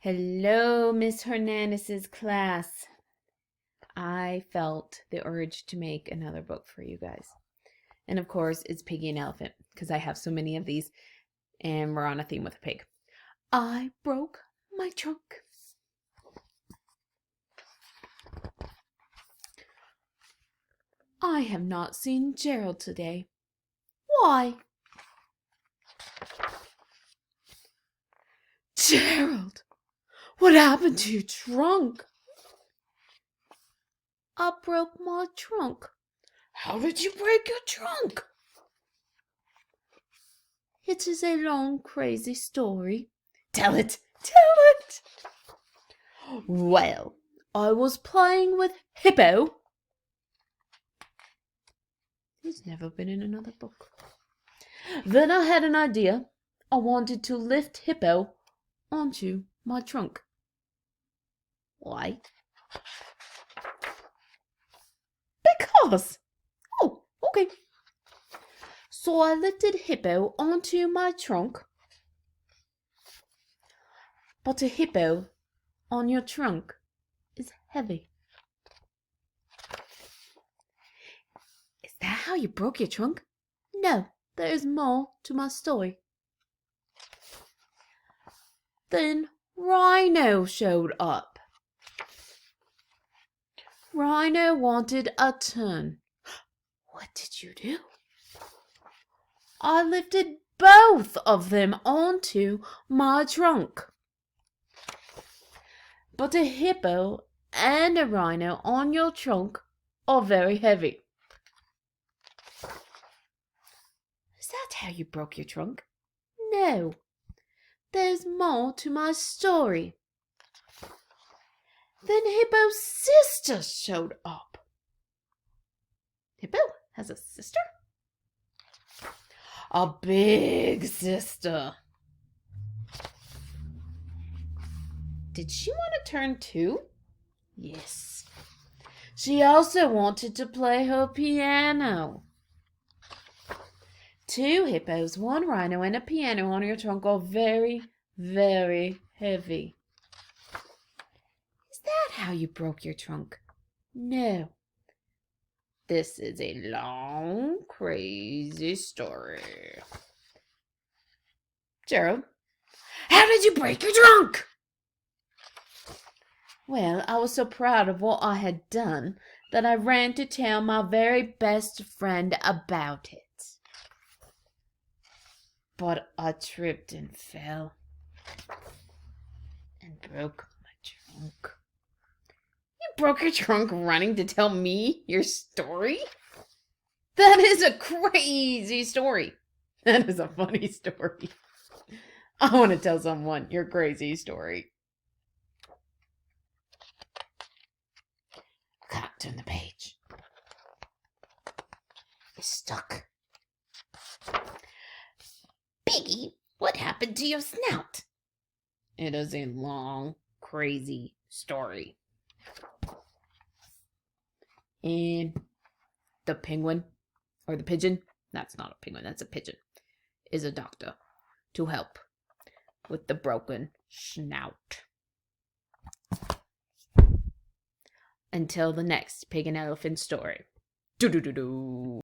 Hello, Miss Hernandez's class. I felt the urge to make another book for you guys. And of course, it's Piggy and Elephant because I have so many of these and we're on a theme with a pig. I broke my trunk. I have not seen Gerald today. Why? Gerald, what happened to your trunk? I broke my trunk. How did you break your trunk? It is a long, crazy story. Tell it! Tell it! Well, I was playing with Hippo. He's never been in another book. Then I had an idea. I wanted to lift Hippo onto my trunk. Why? Because. Oh, okay. So I lifted Hippo onto my trunk. But a hippo on your trunk is heavy. Is that how you broke your trunk? No, there is more to my story. Then Rhino showed up. Rhino wanted a turn. What did you do? I lifted both of them onto my trunk. But a hippo and a rhino on your trunk are very heavy. Is that how you broke your trunk? No, there's more to my story. Then Hippo's sister showed up. Hippo has a sister? A big sister. Did she want to turn too? Yes. She also wanted to play her piano. Two hippos, one rhino, and a piano on your trunk are very, very heavy. Is that how you broke your trunk? No. This is a long, crazy story. Gerald, how did you break your trunk? Well, I was so proud of what I had done that I ran to tell my very best friend about it. But I tripped and fell and broke my trunk. You broke your trunk running to tell me your story? That is a crazy story. That is a funny story. I want to tell someone your crazy story. I can't turn the page. It's stuck. Piggy, what happened to your snout? It is a long, crazy story. And the penguin, or the pigeon, that's not a penguin, that's a pigeon, is a doctor to help with the broken snout. Until the next pig and elephant story. Do do do do.